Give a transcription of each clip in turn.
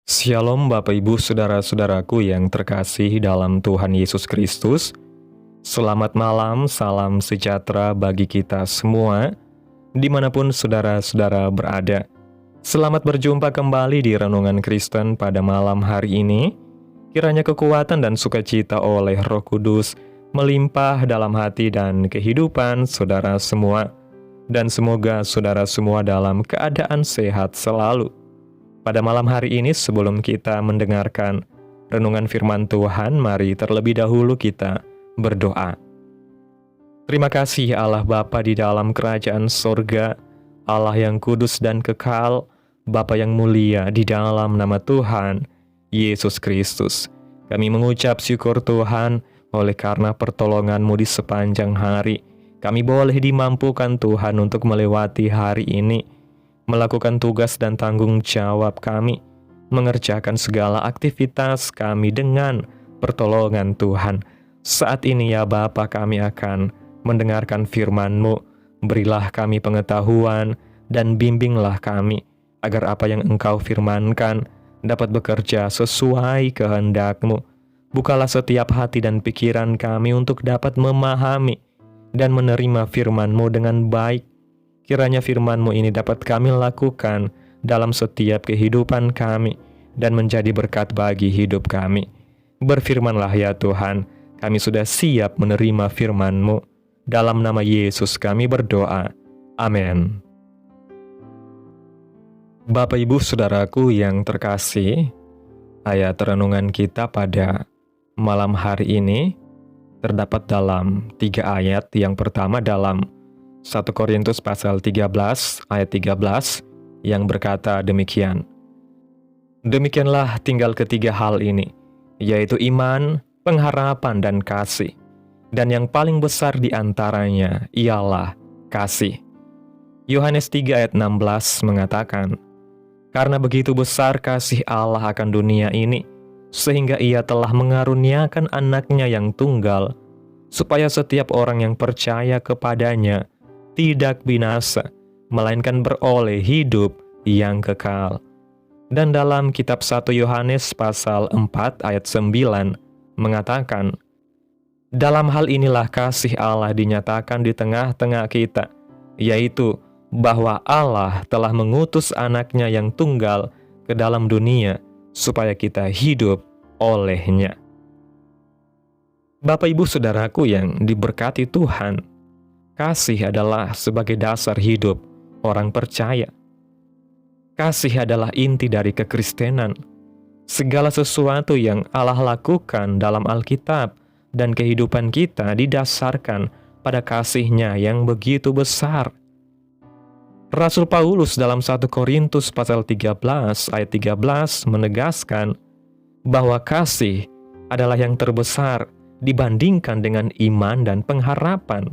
Shalom Bapak Ibu Saudara-saudaraku yang terkasih dalam Tuhan Yesus Kristus. Selamat malam, salam sejahtera bagi kita semua, dimanapun saudara-saudara berada. Selamat berjumpa kembali di Renungan Kristen pada malam hari ini. Kiranya kekuatan dan sukacita oleh Roh Kudus melimpah dalam hati dan kehidupan saudara semua. Dan semoga saudara semua dalam keadaan sehat selalu. Pada malam hari ini sebelum kita mendengarkan renungan firman Tuhan, mari terlebih dahulu kita berdoa. Terima kasih Allah Bapa di dalam kerajaan sorga, Allah yang kudus dan kekal, Bapa yang mulia di dalam nama Tuhan Yesus Kristus. Kami mengucap syukur Tuhan oleh karena pertolongan-Mu di sepanjang hari. Kami boleh dimampukan Tuhan untuk melewati hari ini, melakukan tugas dan tanggung jawab kami, mengerjakan segala aktivitas kami dengan pertolongan Tuhan. Saat ini ya Bapa, kami akan mendengarkan firman-Mu. Berilah kami pengetahuan dan bimbinglah kami, agar apa yang Engkau firmankan dapat bekerja sesuai kehendak-Mu. Bukalah setiap hati dan pikiran kami untuk dapat memahami dan menerima firman-Mu dengan baik. Kiranya firman-Mu ini dapat kami lakukan dalam setiap kehidupan kami dan menjadi berkat bagi hidup kami. Berfirmanlah ya Tuhan, kami sudah siap menerima firman-Mu. Dalam nama Yesus kami berdoa. Amin. Bapak Ibu Saudaraku yang terkasih, ayat renungan kita pada malam hari ini terdapat dalam 3 ayat. Yang pertama dalam 1 Korintus pasal 13 ayat 13 yang berkata demikian. Demikianlah tinggal ketiga hal ini, yaitu iman, pengharapan, dan kasih. Dan yang paling besar di antaranya ialah kasih. Yohanes 3 ayat 16 mengatakan, karena begitu besar kasih Allah akan dunia ini, sehingga Ia telah mengaruniakan anaknya yang tunggal, supaya setiap orang yang percaya kepadanya tidak binasa, melainkan beroleh hidup yang kekal. Dan dalam kitab 1 Yohanes pasal 4 ayat 9 mengatakan, dalam hal inilah kasih Allah dinyatakan di tengah-tengah kita, yaitu bahwa Allah telah mengutus anaknya yang tunggal ke dalam dunia, supaya kita hidup olehnya. Bapak Ibu Saudaraku yang diberkati Tuhan, kasih adalah sebagai dasar hidup orang percaya. Kasih adalah inti dari kekristenan. Segala sesuatu yang Allah lakukan dalam Alkitab dan kehidupan kita didasarkan pada kasih-Nya yang begitu besar. Rasul Paulus dalam 1 Korintus pasal 13 ayat 13 menegaskan bahwa kasih adalah yang terbesar dibandingkan dengan iman dan pengharapan.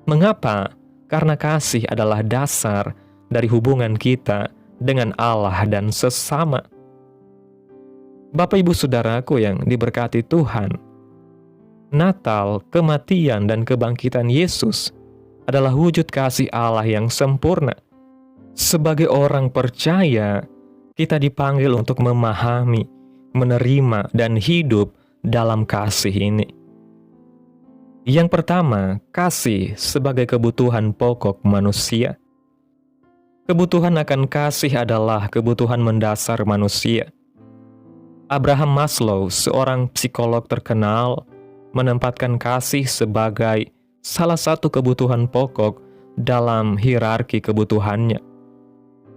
Mengapa? Karena kasih adalah dasar dari hubungan kita dengan Allah dan sesama. Bapak Ibu Saudaraku yang diberkati Tuhan, Natal, kematian, dan kebangkitan Yesus adalah wujud kasih Allah yang sempurna. Sebagai orang percaya, kita dipanggil untuk memahami, menerima, dan hidup dalam kasih ini. Yang pertama, kasih sebagai kebutuhan pokok manusia. Kebutuhan akan kasih adalah kebutuhan mendasar manusia. Abraham Maslow, seorang psikolog terkenal, menempatkan kasih sebagai salah satu kebutuhan pokok dalam hierarki kebutuhannya.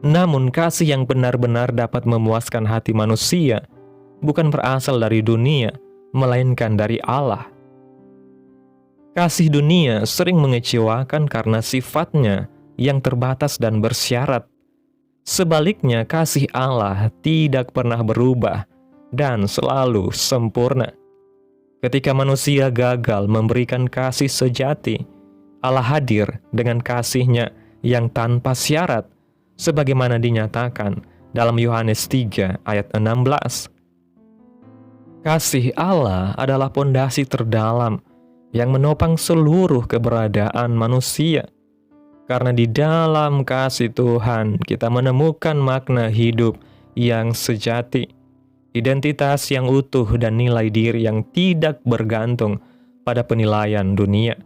Namun kasih yang benar-benar dapat memuaskan hati manusia bukan berasal dari dunia, melainkan dari Allah. Kasih dunia sering mengecewakan karena sifatnya yang terbatas dan bersyarat. Sebaliknya, kasih Allah tidak pernah berubah dan selalu sempurna. Ketika manusia gagal memberikan kasih sejati, Allah hadir dengan kasih-Nya yang tanpa syarat, sebagaimana dinyatakan dalam Yohanes 3 ayat 16. Kasih Allah adalah pondasi terdalam yang menopang seluruh keberadaan manusia. Karena di dalam kasih Tuhan kita menemukan makna hidup yang sejati. identitas yang utuh dan nilai diri yang tidak bergantung pada penilaian dunia.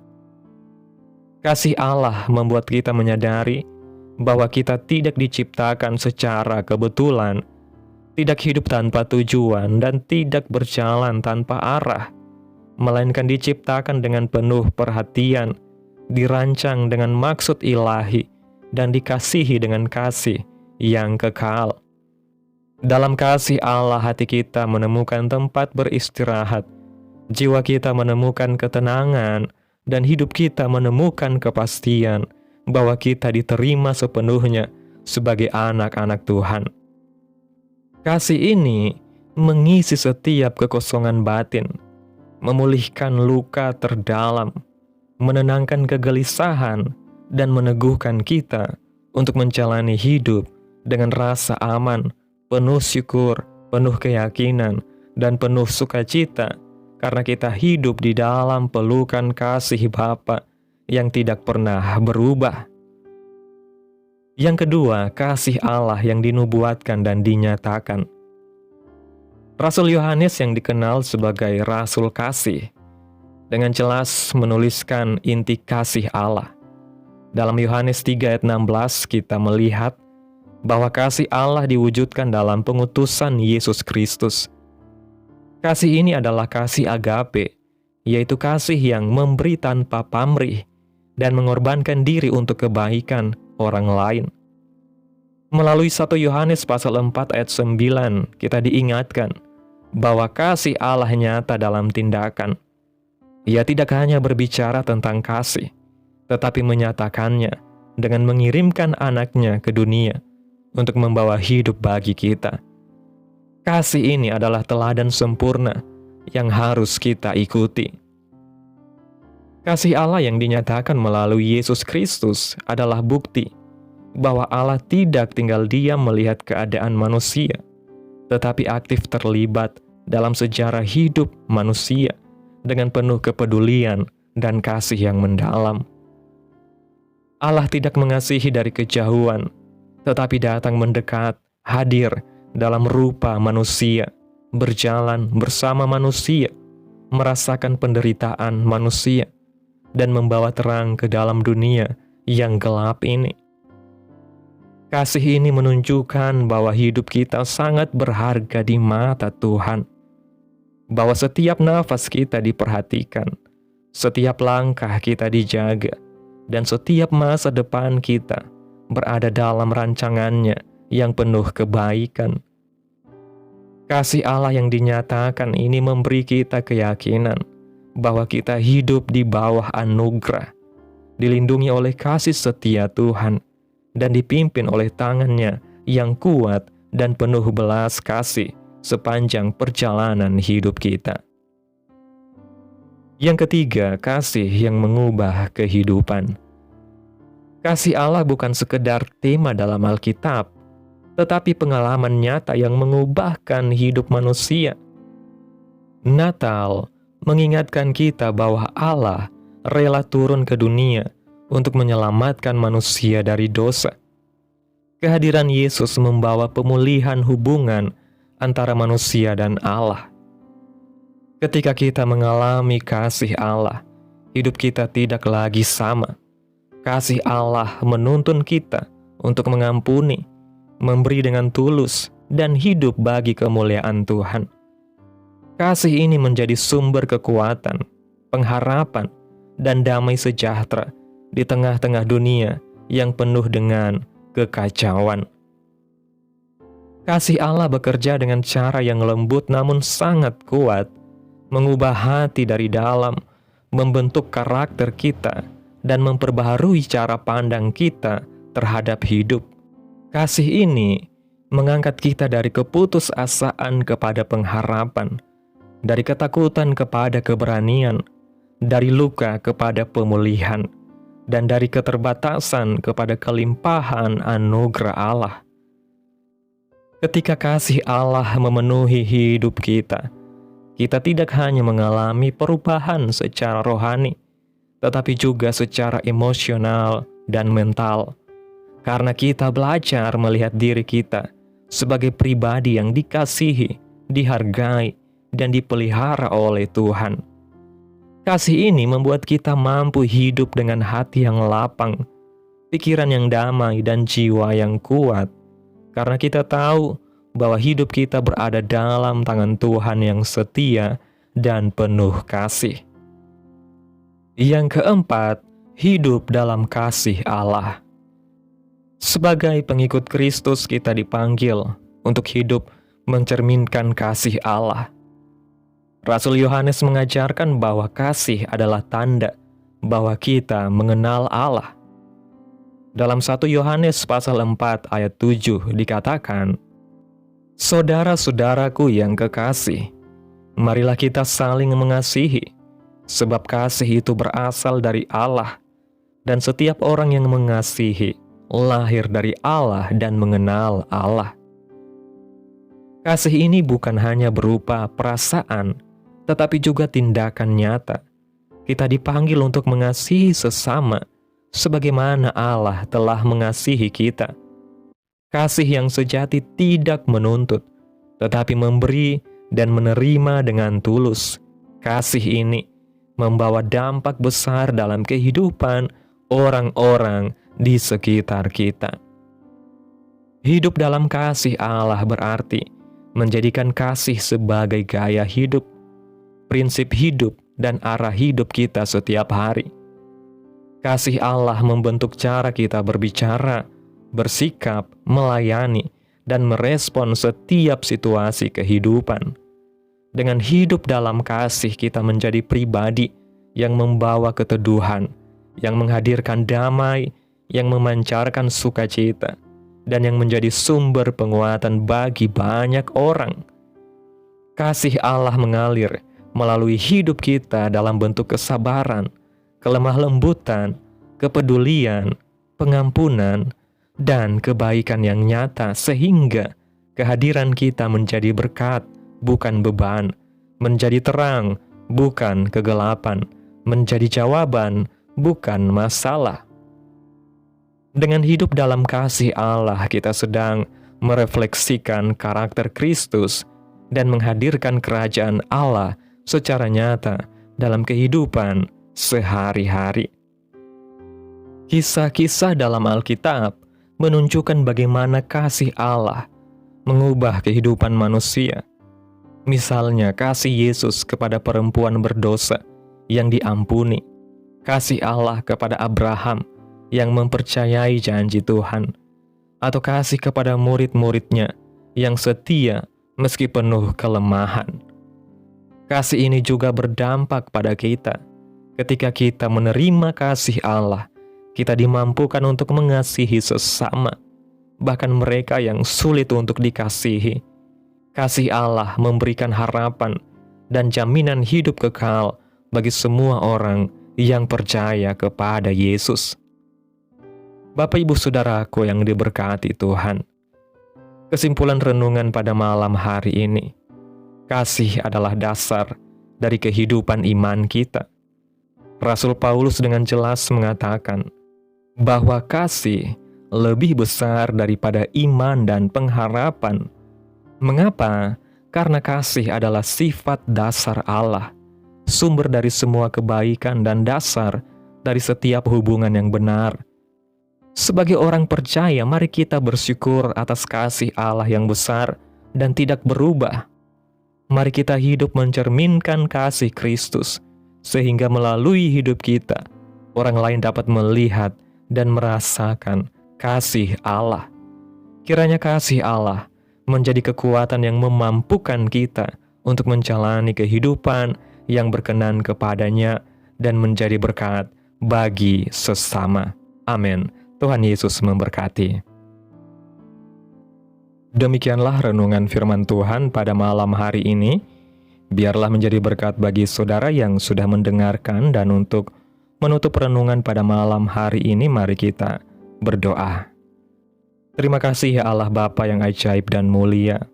Kasih Allah membuat kita menyadari bahwa kita tidak diciptakan secara kebetulan, tidak hidup tanpa tujuan, dan tidak berjalan tanpa arah, melainkan diciptakan dengan penuh perhatian, dirancang dengan maksud ilahi, dan dikasihi dengan kasih yang kekal. Dalam kasih Allah, hati kita menemukan tempat beristirahat, jiwa kita menemukan ketenangan, dan hidup kita menemukan kepastian bahwa kita diterima sepenuhnya sebagai anak-anak Tuhan. Kasih ini mengisi setiap kekosongan batin, memulihkan luka terdalam, menenangkan kegelisahan, dan meneguhkan kita untuk menjalani hidup dengan rasa aman, penuh syukur, penuh keyakinan, dan penuh sukacita, karena kita hidup di dalam pelukan kasih Bapa yang tidak pernah berubah. Yang kedua, kasih Allah yang dinubuatkan dan dinyatakan. Rasul Yohanes yang dikenal sebagai Rasul Kasih, dengan jelas menuliskan inti kasih Allah. Dalam Yohanes 3 ayat 16 kita melihat bahwa kasih Allah diwujudkan dalam pengutusan Yesus Kristus. Kasih ini adalah kasih agape, yaitu kasih yang memberi tanpa pamrih dan mengorbankan diri untuk kebaikan orang lain. Melalui 1 Yohanes pasal 4 ayat 9, kita diingatkan bahwa kasih Allah nyata dalam tindakan. Ia tidak hanya berbicara tentang kasih, tetapi menyatakannya dengan mengirimkan anaknya ke dunia untuk membawa hidup bagi kita. Kasih ini adalah teladan sempurna yang harus kita ikuti. Kasih Allah yang dinyatakan melalui Yesus Kristus adalah bukti bahwa Allah tidak tinggal diam melihat keadaan manusia, tetapi aktif terlibat dalam sejarah hidup manusia dengan penuh kepedulian dan kasih yang mendalam. Allah tidak mengasihi dari kejauhan, tetapi datang mendekat, hadir dalam rupa manusia, berjalan bersama manusia, merasakan penderitaan manusia, dan membawa terang ke dalam dunia yang gelap ini. Kasih ini menunjukkan bahwa hidup kita sangat berharga di mata Tuhan, bahwa setiap nafas kita diperhatikan, setiap langkah kita dijaga, dan setiap masa depan kita berada dalam rancangannya yang penuh kebaikan. Kasih Allah yang dinyatakan ini memberi kita keyakinan bahwa kita hidup di bawah anugerah, dilindungi oleh kasih setia Tuhan, dan dipimpin oleh tangannya yang kuat dan penuh belas kasih sepanjang perjalanan hidup kita. Yang ketiga, kasih yang mengubah kehidupan. Kasih Allah bukan sekedar tema dalam Alkitab, tetapi pengalaman nyata yang mengubahkan hidup manusia. Natal mengingatkan kita bahwa Allah rela turun ke dunia untuk menyelamatkan manusia dari dosa. Kehadiran Yesus membawa pemulihan hubungan antara manusia dan Allah. Ketika kita mengalami kasih Allah, hidup kita tidak lagi sama. Kasih Allah menuntun kita untuk mengampuni, memberi dengan tulus, dan hidup bagi kemuliaan Tuhan. Kasih ini menjadi sumber kekuatan, pengharapan, dan damai sejahtera di tengah-tengah dunia yang penuh dengan kekacauan. Kasih Allah bekerja dengan cara yang lembut namun sangat kuat, mengubah hati dari dalam, membentuk karakter kita, dan memperbaharui cara pandang kita terhadap hidup. Kasih ini mengangkat kita dari keputusasaan kepada pengharapan, dari ketakutan kepada keberanian, dari luka kepada pemulihan, dan dari keterbatasan kepada kelimpahan anugerah Allah. Ketika kasih Allah memenuhi hidup kita tidak hanya mengalami perubahan secara rohani, tetapi juga secara emosional dan mental. Karena kita belajar melihat diri kita sebagai pribadi yang dikasihi dihargai, dan dipelihara oleh Tuhan. Kasih ini membuat kita mampu hidup dengan hati yang lapang, pikiran yang damai, dan jiwa yang kuat. Karena kita tahu bahwa hidup kita berada dalam tangan Tuhan yang setia dan penuh kasih. Yang keempat, hidup dalam kasih Allah. Sebagai pengikut Kristus, kita dipanggil untuk hidup mencerminkan kasih Allah. Rasul Yohanes mengajarkan bahwa kasih adalah tanda bahwa kita mengenal Allah. Dalam 1 Yohanes pasal 4 ayat 7 dikatakan, "Saudara-saudaraku yang kekasih, marilah kita saling mengasihi, sebab kasih itu berasal dari Allah, dan setiap orang yang mengasihi lahir dari Allah dan mengenal Allah." Kasih ini bukan hanya berupa perasaan, tetapi juga tindakan nyata. Kita dipanggil untuk mengasihi sesama, sebagaimana Allah telah mengasihi kita. Kasih yang sejati tidak menuntut, tetapi memberi dan menerima dengan tulus. Kasih ini membawa dampak besar dalam kehidupan orang-orang di sekitar kita. Hidup dalam kasih Allah berarti menjadikan kasih sebagai gaya hidup, prinsip hidup, dan arah hidup kita setiap hari. Kasih Allah membentuk cara kita berbicara, bersikap, melayani, dan merespon setiap situasi kehidupan. Dengan hidup dalam kasih, kita menjadi pribadi yang membawa keteduhan, yang menghadirkan damai, yang memancarkan sukacita, dan yang menjadi sumber penguatan bagi banyak orang. Kasih Allah mengalir melalui hidup kita dalam bentuk kesabaran, kelemah lembutan, kepedulian, pengampunan, dan kebaikan yang nyata, sehingga kehadiran kita menjadi berkat, bukan beban, menjadi terang, bukan kegelapan, menjadi jawaban, bukan masalah. Dengan hidup dalam kasih Allah, kita sedang merefleksikan karakter Kristus dan menghadirkan kerajaan Allah secara nyata dalam kehidupan sehari-hari. Kisah-kisah dalam Alkitab menunjukkan bagaimana kasih Allah mengubah kehidupan manusia. Misalnya kasih Yesus kepada perempuan berdosa yang diampuni, kasih Allah kepada Abraham yang mempercayai janji Tuhan, atau kasih kepada murid-muridnya yang setia meski penuh kelemahan. Kasih ini juga berdampak pada kita. Ketika kita menerima kasih Allah, kita dimampukan untuk mengasihi sesama, bahkan mereka yang sulit untuk dikasihi. Kasih Allah memberikan harapan dan jaminan hidup kekal bagi semua orang yang percaya kepada Yesus. Bapak, Ibu, Saudaraku yang diberkati Tuhan, kesimpulan renungan pada malam hari ini, kasih adalah dasar dari kehidupan iman kita. Rasul Paulus dengan jelas mengatakan bahwa kasih lebih besar daripada iman dan pengharapan. Mengapa? Karena kasih adalah sifat dasar Allah, sumber dari semua kebaikan dan dasar dari setiap hubungan yang benar. Sebagai orang percaya, mari kita bersyukur atas kasih Allah yang besar dan tidak berubah. Mari kita hidup mencerminkan kasih Kristus, sehingga melalui hidup kita, orang lain dapat melihat dan merasakan kasih Allah. Kiranya kasih Allah menjadi kekuatan yang memampukan kita untuk menjalani kehidupan yang berkenan kepadanya dan menjadi berkat bagi sesama. Amin. Tuhan Yesus memberkati. Demikianlah renungan firman Tuhan pada malam hari ini. Biarlah menjadi berkat bagi saudara yang sudah mendengarkan, dan untuk menutup renungan pada malam hari ini, mari kita berdoa. Terima kasih ya Allah Bapa yang ajaib dan mulia,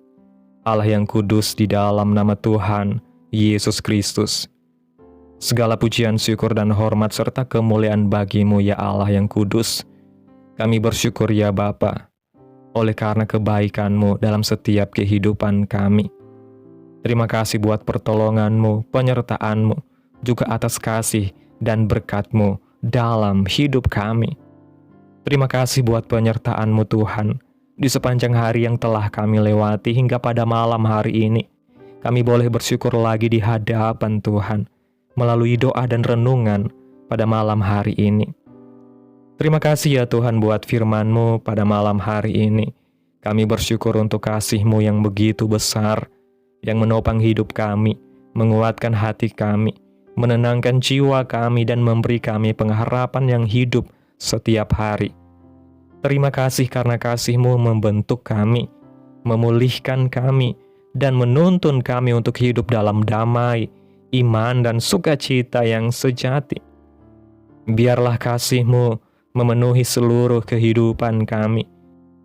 Allah yang kudus, di dalam nama Tuhan Yesus Kristus. Segala pujian, syukur, dan hormat serta kemuliaan bagi-Mu ya Allah yang kudus. Kami bersyukur ya Bapa, oleh karena kebaikan-Mu dalam setiap kehidupan kami. Terima kasih buat pertolongan-Mu, penyertaan-Mu, juga atas kasih dan berkat-Mu dalam hidup kami. Terima kasih buat penyertaan-Mu Tuhan, di sepanjang hari yang telah kami lewati hingga pada malam hari ini. Kami boleh bersyukur lagi di hadapan Tuhan, melalui doa dan renungan pada malam hari ini. Terima kasih ya Tuhan buat firman-Mu pada malam hari ini. Kami bersyukur untuk kasih-Mu yang begitu besar, yang menopang hidup kami, menguatkan hati kami, menenangkan jiwa kami, dan memberi kami pengharapan yang hidup setiap hari. Terima kasih karena kasih-Mu membentuk kami, memulihkan kami, dan menuntun kami untuk hidup dalam damai, iman, dan sukacita yang sejati. Biarlah kasih-Mu memenuhi seluruh kehidupan kami,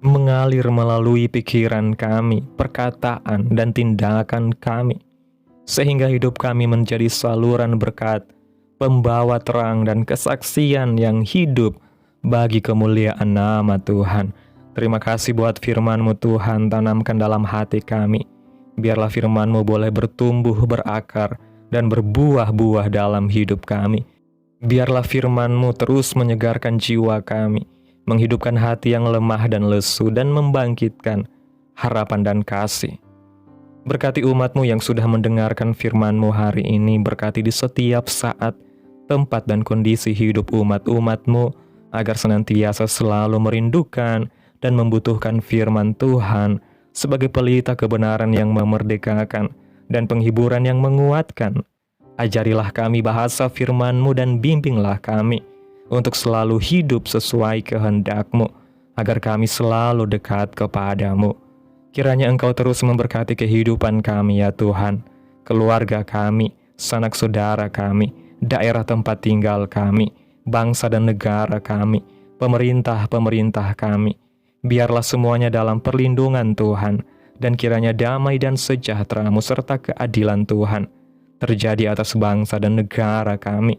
mengalir melalui pikiran kami, perkataan, dan tindakan kami, sehingga hidup kami menjadi saluran berkat, pembawa terang dan kesaksian yang hidup bagi kemuliaan nama Tuhan. Terima kasih buat firman-Mu Tuhan, tanamkan dalam hati kami. Biarlah firman-Mu boleh bertumbuh, berakar, dan berbuah-buah dalam hidup kami. Biarlah firman-Mu terus menyegarkan jiwa kami, menghidupkan hati yang lemah dan lesu, dan membangkitkan harapan dan kasih. Berkati umat-Mu yang sudah mendengarkan firman-Mu hari ini, berkati di setiap saat, tempat, dan kondisi hidup umat-umat-Mu, agar senantiasa selalu merindukan dan membutuhkan firman Tuhan sebagai pelita kebenaran yang memerdekakan dan penghiburan yang menguatkan. Ajarilah kami bahasa firman-Mu dan bimbinglah kami untuk selalu hidup sesuai kehendak-Mu, agar kami selalu dekat kepada-Mu. Kiranya Engkau terus memberkati kehidupan kami ya Tuhan, keluarga kami, sanak saudara kami, daerah tempat tinggal kami, bangsa dan negara kami, pemerintah-pemerintah kami. Biarlah semuanya dalam perlindungan Tuhan, dan kiranya damai dan sejahtera-Mu serta keadilan Tuhan terjadi atas bangsa dan negara kami.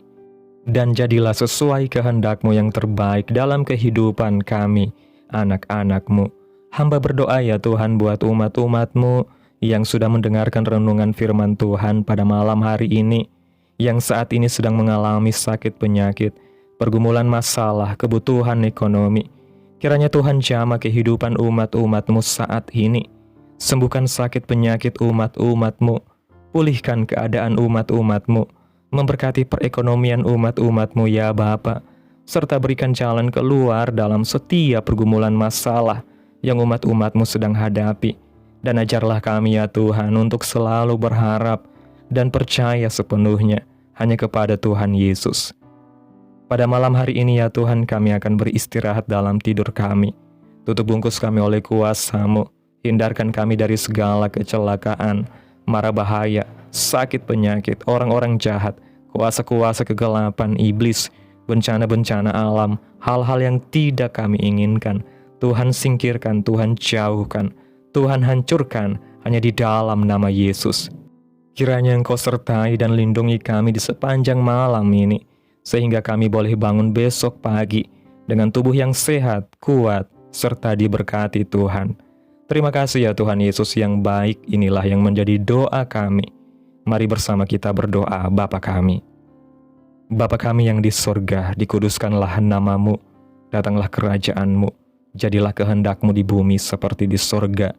Dan jadilah sesuai kehendak-Mu yang terbaik dalam kehidupan kami, anak-anak-Mu. Hamba berdoa ya Tuhan buat umat-umat-Mu yang sudah mendengarkan renungan firman Tuhan pada malam hari ini, yang saat ini sedang mengalami sakit penyakit, pergumulan masalah, kebutuhan ekonomi. Kiranya Tuhan jamah kehidupan umat-umat-Mu saat ini. Sembuhkan sakit penyakit umat-umat-Mu, pulihkan keadaan umat-umat-Mu, memberkati perekonomian umat-umat-Mu ya Bapa, serta berikan jalan keluar dalam setiap pergumulan masalah yang umat-umat-Mu sedang hadapi. Dan ajarlah kami ya Tuhan untuk selalu berharap dan percaya sepenuhnya hanya kepada Tuhan Yesus. Pada malam hari ini ya Tuhan, kami akan beristirahat dalam tidur kami. Tutup bungkus kami oleh kuasa-Mu, hindarkan kami dari segala kecelakaan, mara bahaya, sakit penyakit, orang-orang jahat, kuasa-kuasa kegelapan iblis, bencana-bencana alam, hal-hal yang tidak kami inginkan. Tuhan singkirkan, Tuhan jauhkan, Tuhan hancurkan hanya di dalam nama Yesus. Kiranya Engkau sertai dan lindungi kami di sepanjang malam ini, sehingga kami boleh bangun besok pagi dengan tubuh yang sehat, kuat, serta diberkati Tuhan. Terima kasih ya Tuhan Yesus yang baik, inilah yang menjadi doa kami. Mari bersama kita berdoa. Bapa kami. Bapa kami yang di sorga, dikuduskanlah nama-Mu, datanglah kerajaan-Mu, jadilah kehendak-Mu di bumi seperti di sorga.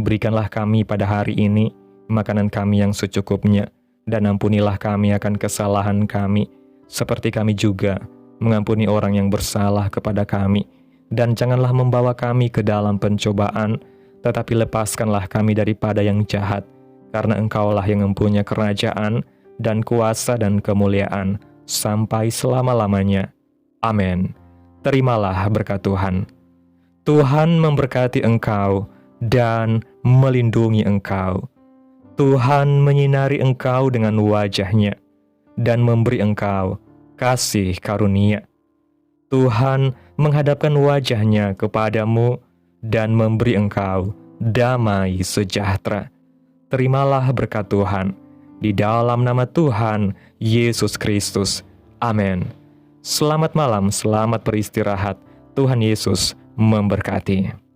Berikanlah kami pada hari ini makanan kami yang secukupnya, dan ampunilah kami akan kesalahan kami, seperti kami juga mengampuni orang yang bersalah kepada kami. Dan janganlah membawa kami ke dalam pencobaan, tetapi lepaskanlah kami daripada yang jahat, karena Engkaulah yang mempunyai kerajaan dan kuasa dan kemuliaan sampai selama-lamanya. Amin. Terimalah berkat Tuhan. Tuhan memberkati engkau dan melindungi engkau. Tuhan menyinari engkau dengan wajah-Nya dan memberi engkau kasih karunia. Tuhan menghadapkan wajah-Nya kepadamu dan memberi engkau damai sejahtera. Terimalah berkat Tuhan di dalam nama Tuhan Yesus Kristus. Amin. Selamat malam, selamat beristirahat. Tuhan Yesus memberkati.